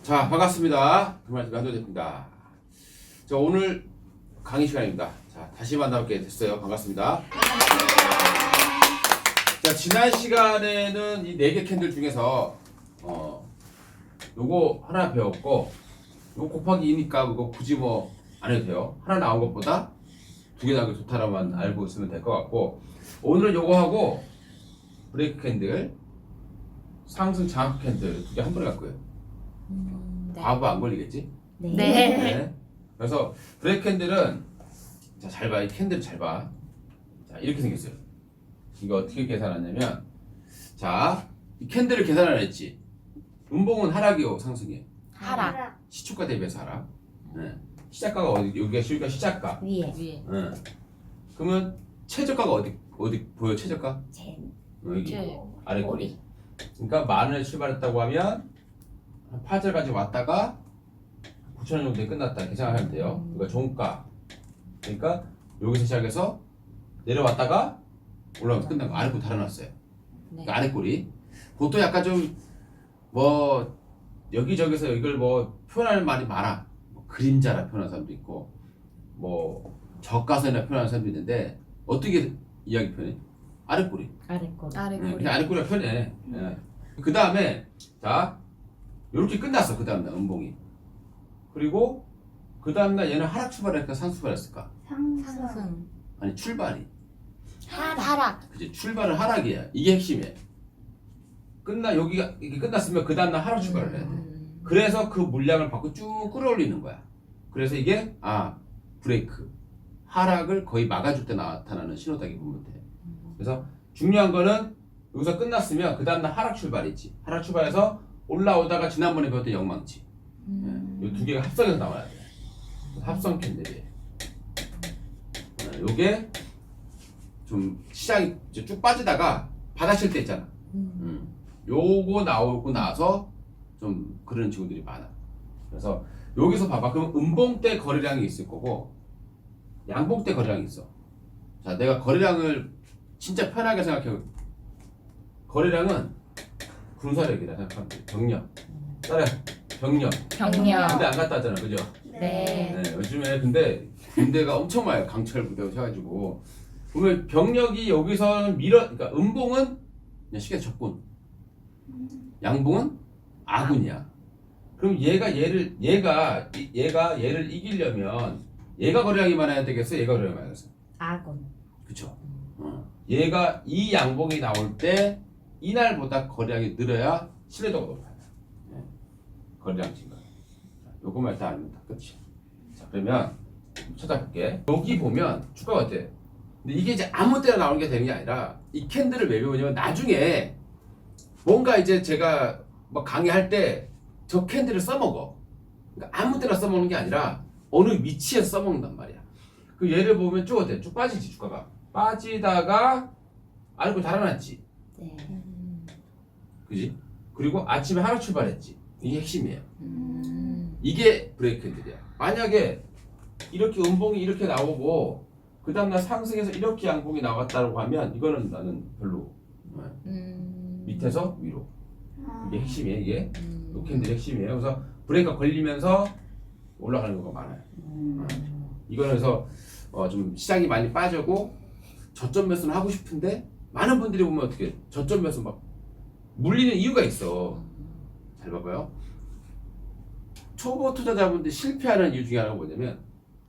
자, 반갑습니다. 그말TV 한도대표입니다. 자, 오늘 강의 시간입니다. 자, 다시 만나뵙게 됐어요. 반갑습니다. 자, 지난 시간에는 이 4개 캔들 중에서 요거 하나 배웠고, 요거 곱하기 2니까 그거 굳이 뭐 안 해도 돼요. 하나 나온 것보다 2개 나온 게 좋다라만 알고 있으면 될 것 같고, 오늘은 요거 하고 브레이크 캔들, 상승 장악 캔들 2개 한 번에 갈 거예요. 네. 바보 안 걸리겠지? 네. 네. 그래서 브레이크 캔들은 자, 잘 봐. 이 캔들 잘 봐. 자, 이렇게 생겼어요. 이거 어떻게 계산하냐면, 자, 이 캔들을 계산 안 했지. 음봉은 하락이요, 상승이에요. 하락. 시초가 대비해서 하락. 네. 시작가가 어디? 여기가 시작가. 위에. 네. 그러면 최저가가 어디 보여? 최저가? 여기 아래 꼬리. 그러니까 10,000원에 출발했다고 하면 한 8절까지 왔다가 9,000원 정도에 끝났다 이렇게 생각하면 돼요. 그러니까 종가. 그러니까 여기서 시작해서 내려왔다가 올라가면서 끝난 거. 아래 꼬리 달아놨어요. 그러니까 아래 꼬리. 그것도 약간 좀 뭐 여기저기서 이걸 뭐 표현할 말이 많아. 뭐 그림자라 표현하는 사람도 있고 뭐 저가선이라 표현하는 사람도 있는데 어떻게 이야기 표현해? 아래 꼬리. 아래꼬리. 네, 그냥 아래 꼬리가 편해. 네. 그 다음에 자 이렇게 끝났어. 그 다음날 음봉이. 그리고 그 다음날 얘는 하락 출발했을까 상승 출발했을까? 상승. 아니 출발이. 하락. 그치 출발은 하락이야. 이게 핵심이야. 여기가 이게 끝났으면 그 다음날 하락 출발을 해야 돼. 그래서 그 물량을 받고 쭉 끌어올리는 거야. 그래서 이게 브레이크 하락을 거의 막아줄 때 나타나는 신호다기 보면 돼. 그래서 중요한 거는 여기서 끝났으면 그 다음날 하락 출발이지. 하락 출발해서 올라오다가 지난번에 배웠던 영망치. 이 2개가 합성해서 나와야 돼. 합성 캔들이에요. 요게 좀 시장이 쭉 빠지다가 바닥칠 때 있잖아. 요거 나오고 나서 좀 그런 친구들이 많아. 그래서 여기서 봐봐. 그럼 음봉 때 거래량이 있을 거고 양봉 때 거래량이 있어. 자, 내가 거래량을 진짜 편하게 생각해. 거래량은 군사력이라 생각하면 돼. 병력. 따라 병력. 경력. 군대 안 갔다 왔잖아, 그죠? 네. 네, 요즘에 근데 군대가 엄청 많아요. 강철 부대 오셔가지고 보면 병력이 여기서 그러니까 음봉은 그냥 쉽게 적군, 양봉은 아군이야. 그럼 얘가 얘를 이기려면 얘가 거래량이 많아야 되겠어? 얘가 거래량이 많아야겠어? 아군. 그쵸? 얘가 이 양봉이 나올 때 이날보다 거래량이 늘어야 신뢰도가 높아요. 네. 거래량 증가. 요것만 일단 알면 다 끝이야. 자, 그러면 찾아볼게. 여기 보면 주가가 어때? 근데 이게 이제 아무 때나 나오는 게 되는 게 아니라 이 캔들을 왜 배우냐면 나중에 뭔가 이제 제가 뭐 강의할 때 저 캔들을 써먹어. 그러니까 아무 때나 써먹는 게 아니라 어느 위치에서 써먹는단 말이야. 그 예를 보면 쭉 어때? 쭉 빠지지 주가가. 빠지다가 아래로 달아났지. 네. 그지? 그리고 아침에 하락 출발했지. 이게 핵심이에요. 이게 브레이크 캔들이야. 만약에 이렇게 음봉이 이렇게 나오고 그 다음날 상승해서 이렇게 양봉이 나왔다고 하면 이거는 나는 별로. 밑에서 위로. 이게 핵심이에요. 이게 요 캔들 핵심이에요. 그래서 브레이크가 걸리면서 올라가는 경우가 많아요. 이거는 그래서 좀 시장이 많이 빠지고 저점 매수는 하고 싶은데 많은 분들이 보면 어떻게 저점 매수 막 물리는 이유가 있어. 잘 봐봐요. 초보 투자자분들이 실패하는 이유 중에 하나가 뭐냐면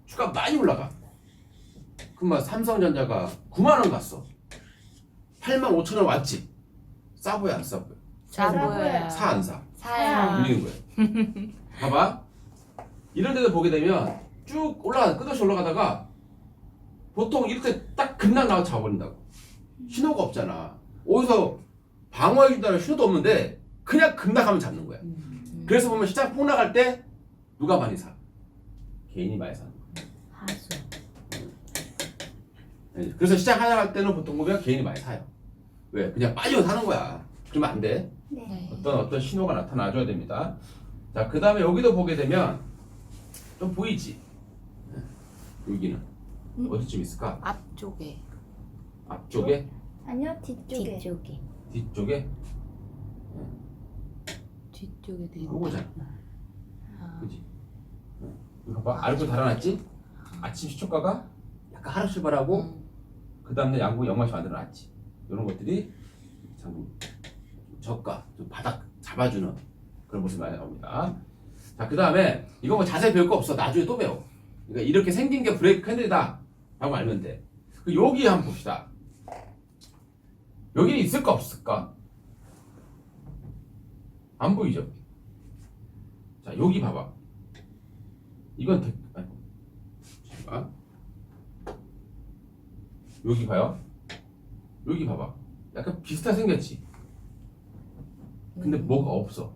주가 많이 올라가. 그럼 막 삼성전자가 9만 원 갔어. 85,000원 왔지. 싸보여 안 싸보여? 싸보여요. 사 안 사? 사요. 밀리는 거예요. 봐봐. 이런 데도 보게 되면 쭉 끝없이 올라가다가 보통 이렇게 딱 급락 나와 잡아버린다고. 신호가 없잖아. 어디서 방어해준다는 신호도 없는데 그냥 급락하면 잡는 거야. 그래서 보면 시장 폭락할 때 누가 많이 사? 개인이 많이 사는 거야. 하수. 그래서 시장 하락할 때는 보통 보면 개인이 많이 사요. 왜? 그냥 빠지고 사는 거야. 그러면 안 돼. 네. 어떤 신호가 나타나줘야 됩니다. 자, 그 다음에 여기도 보게 되면 좀 보이지? 여기는 어디쯤 있을까? 앞쪽에. 앞쪽에? 아니요, 뒤쪽에. 뒤쪽에? 뒤쪽에 돼 있다. 요거잖아. 그지? 이거 봐봐. 알고 달아놨지? 아침 시초가가 약간 하락 출발하고 그 다음날 양봉 역마시 만들어놨지. 이런 것들이 참 저가 좀 바닥 잡아주는 그런 모습이 많이 나옵니다. 자, 그 다음에 이거 뭐 자세히 배울 거 없어. 나중에 또 배워. 그러니까 이렇게 생긴 게 브레이크 캔들이다 라고 알면 돼. 여기 한번 봅시다. 여기 있을까 없을까? 안 보이죠? 자, 여기 봐봐. 이건 잠깐. 여기 봐요. 여기 봐봐. 약간 비슷하게 생겼지. 근데 뭐가 없어.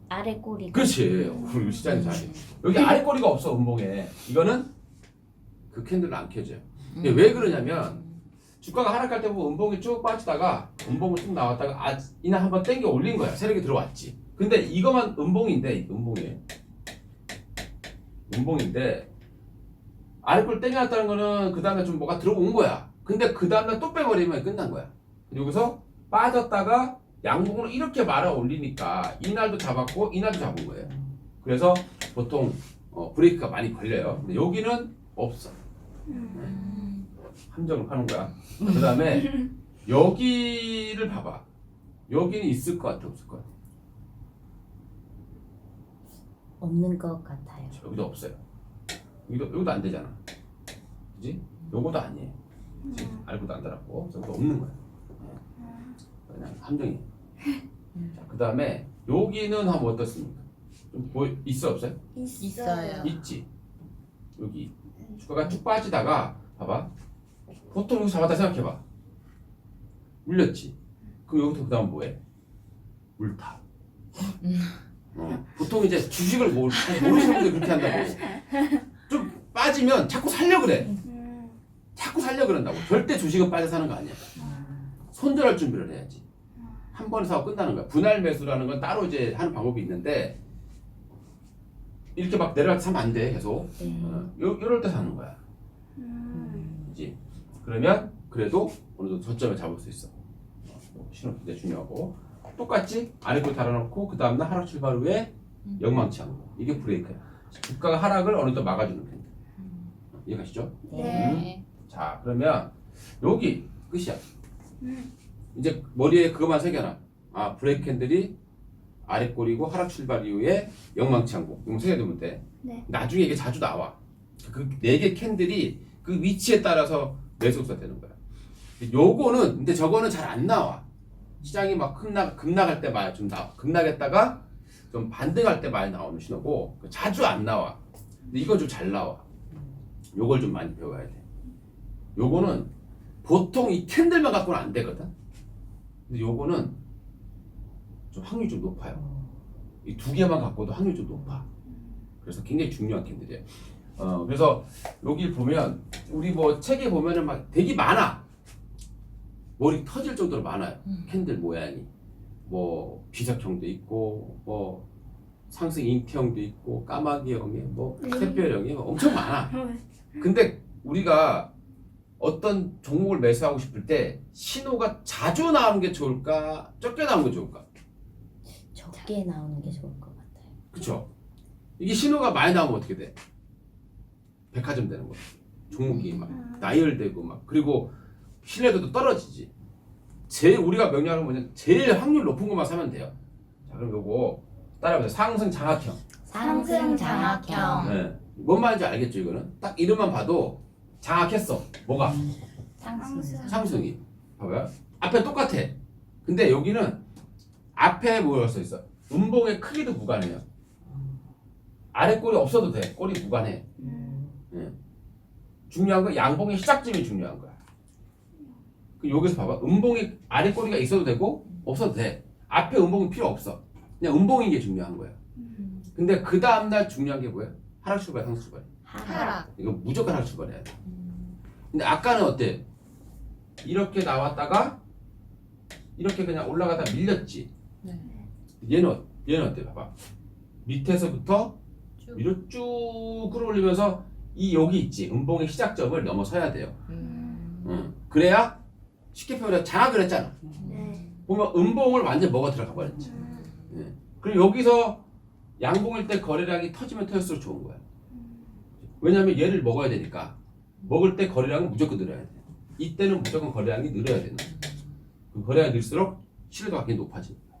아래 꼬리. 그렇지. 우리 시장이 잘해. 여기 아래 꼬리가 없어 음봉에. 이거는 그 캔들은 안 켜져요. 근데 왜 그러냐면 주가가 하락할 때 보면 음봉이 쭉 빠지다가 음봉을 쭉 나왔다가 이날 한번 땡겨 올린 거야. 세력이 들어왔지. 근데 이거만 음봉인데 음봉인데 아래 걸 땡겨놨다는 거는 그 다음에 좀 뭐가 들어온 거야. 근데 그 다음날 또 빼버리면 끝난 거야. 여기서 빠졌다가 양봉으로 이렇게 말아 올리니까 이날도 잡았고 이날도 잡은 거예요. 그래서 보통 브레이크가 많이 걸려요. 근데 여기는 없어. 함정을 파는 거야. 그 다음에 여기를 봐봐. 여기는 있을 것 같아, 없을 것 같아? 없는 것 같아요. 여기도 없어요. 여기도 안 되잖아. 그지? 요거도 아니에요. 그치? 알고도 안 달았고, 여기도 없는 거야. 그냥 함정이에요. 자, 그 다음에 여기는 한번 어떻습니까? 좀 있어 없어요? 있어요. 있지. 여기 주가가 쭉 빠지다가 봐봐. 보통 여기서 잡았다 생각해봐. 물렸지. 그럼 여기서 그 다음 뭐해? 물타. 보통 이제 주식을 모르시는 분들 그렇게 한다고. 좀 빠지면 자꾸 살려 그래. 자꾸 살려 그런다고. 절대 주식은 빠져 사는 거 아니야. 손절할 준비를 해야지. 한 번에 사고 끝나는 거야. 분할 매수라는 건 따로 이제 하는 방법이 있는데 이렇게 막 내려갈 때 사면 안 돼. 계속. 이럴 때 사는 거야. 그지? 그러면 그래도 어느 정도 저점에 잡을 수 있어. 신호 굉장히 중요하고 똑같이 아래 거 달아놓고 그 다음날 하락 출발 후에 영망치 않고 이게 브레이크야. 주가가 하락을 어느 정도 막아주는 펜. 이해가시죠? 네. 자, 그러면 여기 끝이야. 이제 머리에 그것만 새겨놔. 아, 브레이크 캔들이 아래 꼬리고 하락 출발 이후에 영망치 않고 이거 새겨두면 돼. 네. 나중에 이게 자주 나와. 그 4개 캔들이 그 위치에 따라서 매수가 되는 거야. 요거는 근데 저거는 잘 안 나와. 시장이 막 급락할 때 많이 좀 나와. 급락했다가 좀 반등할 때 많이 나오는 신호고 자주 안 나와. 근데 이건 좀 잘 나와. 요걸 좀 많이 배워야 돼. 요거는 보통 이 캔들만 갖고는 안 되거든. 근데 요거는 좀 확률이 좀 높아요. 이 2개만 갖고도 확률이 좀 높아. 그래서 굉장히 중요한 캔들이에요. 그래서 여기 보면 우리 뭐 책에 보면은 막 되게 많아. 머리 터질 정도로 많아요. 캔들 모양이 뭐 비석형도 있고 뭐 상승 잉태형도 있고 까마귀형에 뭐 샛별형이 엄청 많아. 근데 우리가 어떤 종목을 매수하고 싶을 때 신호가 자주 나오는 게 좋을까 적게 나오는 게 좋을까? 적게 나오는 게 좋을 것 같아요. 그쵸? 이게 신호가 많이 나오면 어떻게 돼? 백화점 되는 거야. 종목이 막 나열되고 막 그리고 신뢰도도 떨어지지. 제일 우리가 명령하는 건 뭐냐? 제일 확률 높은 것만 사면 돼요. 자, 그럼 요거 따라해보세요. 상승 장악형. 상승 장악형. 네. 뭔 말인지 알겠죠? 이거는 딱 이름만 봐도 장악했어. 뭐가? 상승. 상승이. 봐봐요. 앞에 똑같아. 근데 여기는 앞에 뭐가 써 있어? 음봉의 크기도 무관해요. 아래 꼬리 없어도 돼. 꼬리 무관해. 중요한 건 양봉의 시작점이 중요한 거야. 여기서 봐봐. 음봉이 아래 꼬리가 있어도 되고 없어도 돼. 앞에 음봉은 필요 없어. 그냥 음봉인 게 중요한 거야. 근데 그 다음날 중요한 게 뭐야? 하락 출발, 상승 출발. 하락. 이거 무조건 하락 출발해야 돼. 근데 아까는 어때? 이렇게 나왔다가 이렇게 그냥 올라가다 밀렸지. 얘는 어때? 봐봐. 밑에서부터 위로 쭉 끌어올리면서 이 여기 있지. 음봉의 시작점을 넘어서야 돼요. 그래야 쉽게 표현해 장악을 했잖아. 네. 보면 음봉을 완전 먹어 들어가 버렸지. 그럼 여기서 양봉일 때 거래량이 터지면 터질수록 좋은 거야. 왜냐하면 얘를 먹어야 되니까 먹을 때 거래량은 무조건 늘어야 돼. 이때는 무조건 거래량이 늘어야 되는 거야. 그 거래량이 늘수록 신뢰도가 굉장히 높아집니다.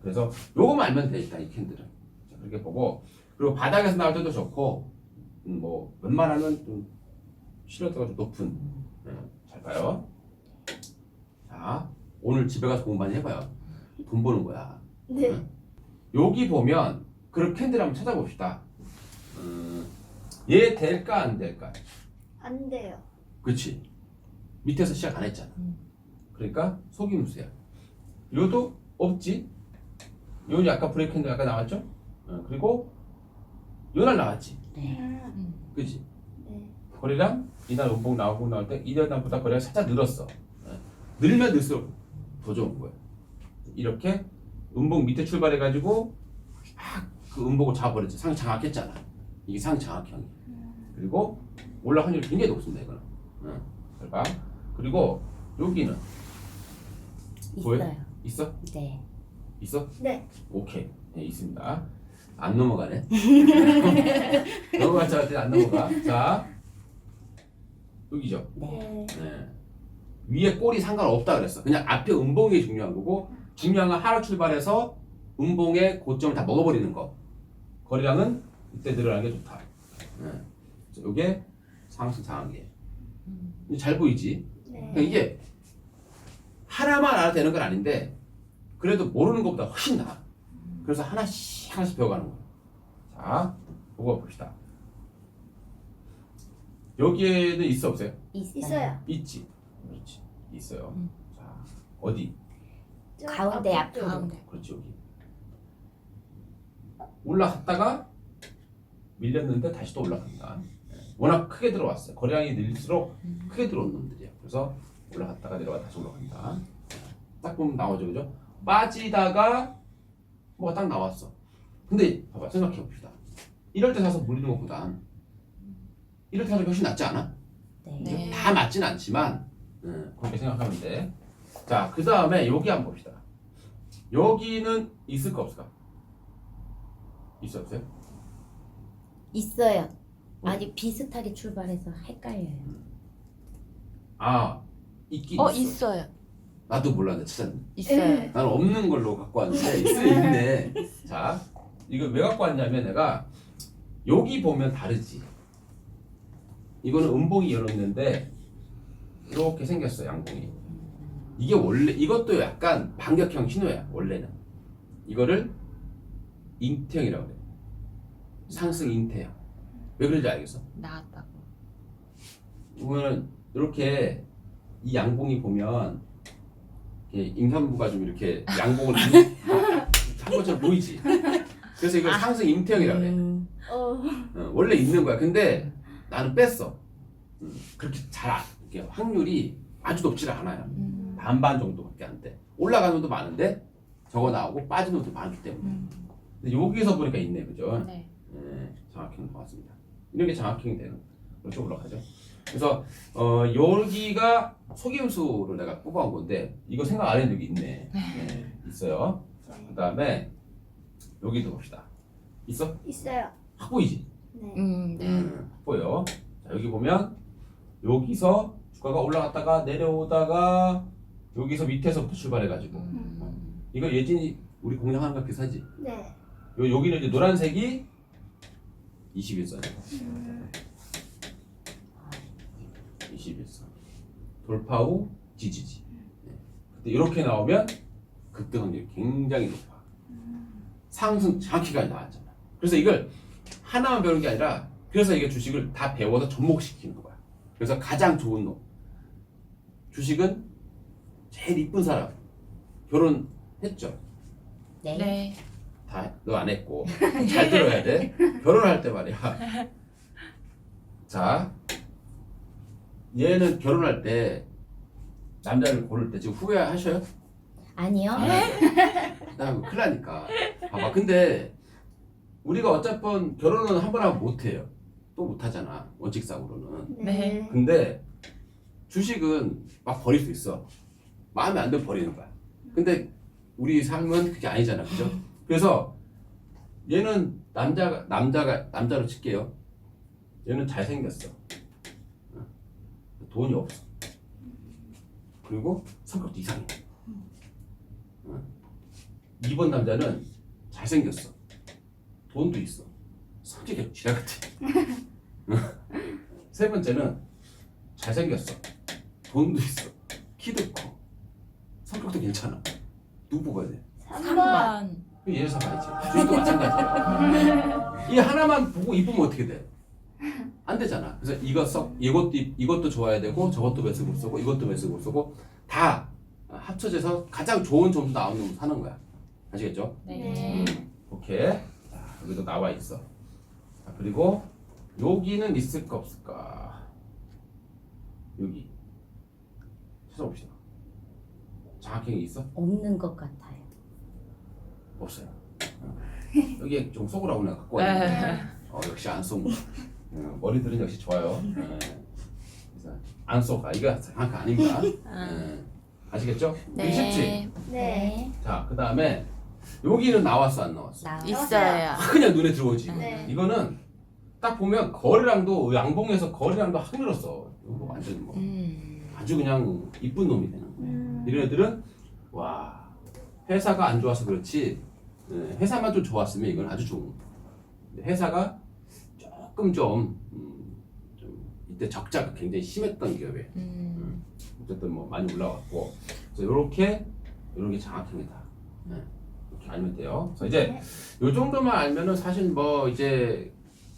그래서 요거만 알면 돼 일단 이 캔들은. 자, 그렇게 보고 그리고 바닥에서 나올 때도 좋고 뭐 웬만하면 좀 신뢰도가 좀 높은 잘 봐요. 자 오늘 집에 가서 공부 많이 해봐요. 돈 버는 거야. 네. 응? 여기 보면 그런 캔들 한번 찾아봅시다. 얘 될까 안 될까? 안 돼요. 그렇지. 밑에서 시작 안 했잖아. 그러니까 속임수야. 요도 없지. 요는 아까 브레이크 캔들 아까 나왔죠? 그리고 요날 나왔지. 네. 그렇지. 네. 거래량 이날 음봉 나오고 나올 때 이날보다 거래량 살짝 늘었어. 늘면 늘수록 더 좋은 거야. 이렇게 음봉 밑에 출발해가지고 그 음봉을 잡아버렸지. 상 장악했잖아. 이게 상 장악형이야. 그리고 올라갈 확률이 굉장히 높습니다. 이거는. 잘 봐. 그리고 여기는 보여? 있어요. 있어? 네. 있어? 네. 오케이. 네, 있습니다. 안 넘어가네. 넘어갈 줄 알았더니 안 넘어가. 자, 여기죠. 네. 네. 위에 꼴이 상관없다 그랬어. 그냥 앞에 음봉이 중요한 거고 중요한 건 하루 출발해서 음봉의 고점을 다 먹어버리는 거. 거래량은 이때 늘어나는 게 좋다. 네. 이게 상승 상한계. 잘 보이지? 그러니까 네. 이게 하나만 알아도 되는 건 아닌데 그래도 모르는 것보다 훨씬 나아. 그래서 하나씩 하나씩 배워가는 거야. 자, 보고 봅시다. 여기에는 있어 없어요? 있어요. 있지. 그렇지. 있어요. 자, 어디? 저 가운데 앞쪽. 앞으로. 그렇지 여기. 올라갔다가 밀렸는데 다시 또 올라간다. 워낙 크게 들어왔어요. 거래량이 늘수록 크게 들어온 놈들이야. 그래서 올라갔다가 내려가 다시 올라간다. 딱 보면 나오죠, 그죠? 빠지다가 뭐가 딱 나왔어. 근데 봐봐, 생각해 봅시다. 이럴 때 사서 물리는 것보단 이럴 때 사서 훨씬 낫지 않아? 네. 그죠? 다 맞진 않지만 그렇게 생각하면 돼. 자, 그 다음에 여기 한번 봅시다. 여기는 있을까 없을까? 있어 없어요? 있어요. 아직 비슷하게 출발해서 헷갈려요. 아, 있긴 있어. 있어요. 나도 몰랐는데 찾았네. 있어요. 나는 없는 걸로 갖고 왔는데 있네. 자, 이거 왜 갖고 왔냐면 내가 여기 보면 다르지. 이거는 음봉이 열어 있는데 이렇게 생겼어 양봉이. 이게 원래 이것도 약간 반격형 신호야 원래는. 이거를 잉태형이라고 그래. 상승 잉태형. 왜 그런지 알겠어? 나왔다고. 이거는 이렇게 이 양봉이 보면 이렇게 임산부가 좀 이렇게 양봉을 한 것처럼 보이지. 그래서 이걸 상승 잉태형이라고 그래. 원래 있는 거야. 근데 나는 뺐어. 그렇게 이렇게 확률이 아주 높지 않아요. 반반 정도밖에 안 돼. 올라가는 놈도 많은데 저거 나오고 빠진 놈도 많기 때문에. 근데 여기서 보니까 있네, 그죠? 네. 네, 장학형 나왔습니다. 이런 게 장학형이 되는 거예요. 이렇게 올라가죠. 그래서 여기가 속임수를 내가 뽑아온 건데 이거 생각 안 했는데 여기 있네. 네, 있어요. 자, 그 다음에 여기도 봅시다. 있어? 있어요. 확 보이지? 네. 네. 확 보여. 자, 여기 보면 여기서 주가가 올라갔다가 내려오다가 여기서 밑에서부터 출발해가지고 이거 예진이 우리 공략하는 거 비슷하지? 네. 여기는 이제 노란색이 21선. 21선. 돌파 후 지지지. 네. 근데 이렇게 나오면 급등 확률이 굉장히 높아. 상승 장기가 나왔잖아. 그래서 이걸 하나만 배우는 게 아니라 그래서 이게 주식을 다 배워서 접목시키는 거야. 그래서 가장 좋은 놈. 주식은 제일 이쁜 사람. 결혼했죠? 네. 네. 다 너 안 했고 잘 들어야 돼. 결혼할 때 말이야. 자, 얘는 결혼할 때 남자를 고를 때 지금 후회하셔요? 아니요. 나 큰일 나니까. 봐봐. 근데 우리가 어차피 결혼은 한 번 하면 못 해요. 또 못 하잖아. 원칙상으로는. 네. 근데 주식은 막 버릴 수 있어. 마음에 안 들면 버리는 거야. 근데 우리 삶은 그게 아니잖아. 그죠? 그래서 얘는 남자로 칠게요. 얘는 잘생겼어. 돈이 없어. 그리고 성격도 이상해. 2번 남자는 잘생겼어. 돈도 있어. 성격이 지랄 같아. 세 번째는 잘생겼어. 돈도 있어. 키도 커. 성격도 괜찮아. 누구 뽑아야 돼? 3번. 얘를 사봐야지. 주인도 마찬가지야. 이 하나만 보고 이쁘면 어떻게 돼? 안 되잖아. 그래서 이것도 좋아야 되고 저것도 매스볼 쓰고 이것도 매스볼 쓰고 다 합쳐져서 가장 좋은 점수 나오는 놈 사는 거야. 아시겠죠? 네. 오케이. 자, 여기도 나와 있어. 자, 그리고 여기는 있을까 없을까? 여기 찾아봅시다. 장학행이 있어? 없는 것 같아요. 없어요. 여기에 좀 속으라고 내가 갖고 왔는데 역시 안 속. 머리들은 역시 좋아요. 그래서 안 속. 이거 장학 아닙니다. 아시겠죠? 네. 이게 쉽지? 네. 자, 그 다음에 여기는 나왔어 안 나왔어? 있어요. 그냥 눈에 들어오지. 네. 이거는 딱 보면 거리랑도 양봉에서 거리랑도 확 늘었어. 이거 완전 뭐 아주 그냥 이쁜 놈이 되는 거야. 이런 애들은 와 회사가 안 좋아서 그렇지 회사만 좀 좋았으면 이건 아주 좋은 거야. 근데 회사가 조금 좀 이때 적자가 굉장히 심했던 기업에 어쨌든 뭐 많이 올라왔고 그래서 이런 게 장학입니다. 이렇게 알면 돼요. 그래서 이제 요 정도만 알면은 사실 뭐 이제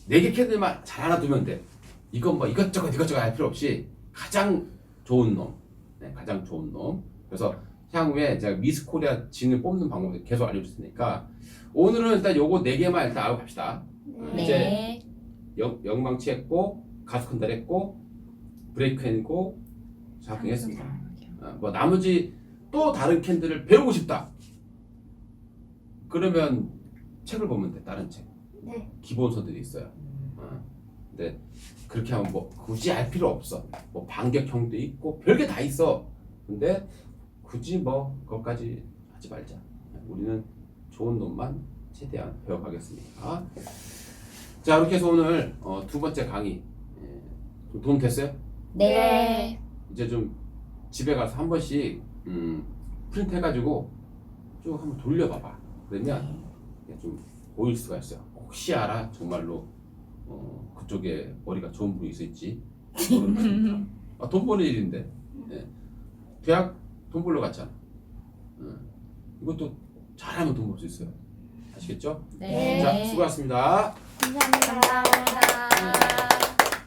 4개 캐들만 잘 알아두면 돼. 이건 뭐 이것저것 할 필요 없이 가장 좋은 놈, 가장 좋은 놈. 그래서 향후에 제가 미스 코리아 진을 뽑는 방법을 계속 알려줄 테니까 오늘은 일단 요거 4개만 일단 알고 갑시다. 이제 네. 영망치 했고 가스컨달 했고 브레이크 했고 장학금 했습니다. 뭐 나머지 또 다른 캔들을 배우고 싶다. 그러면 책을 보면 돼. 다른 책. 네. 기본서들이 있어요. 근데 그렇게 하면 뭐 굳이 알 필요 없어. 뭐 반격형도 있고 별게 다 있어. 근데 굳이 뭐 그것까지 하지 말자. 우리는 좋은 놈만 최대한 배워가겠습니다. 자, 이렇게 해서 오늘 2번째 강의 좀 도움 됐어요? 네. 이제 좀 집에 가서 한 번씩 프린트 해가지고 쭉 한번 돌려봐봐. 그러면 이게 좀 보일 수가 있어요. 혹시 알아? 정말로 그쪽에 머리가 좋은 분이 있을지. 돈 버는 일인데. 대학 돈 벌러 갔잖아. 이것도 잘하면 돈 벌 수 있어요. 아시겠죠? 네. 자, 수고하셨습니다. 감사합니다. 감사합니다.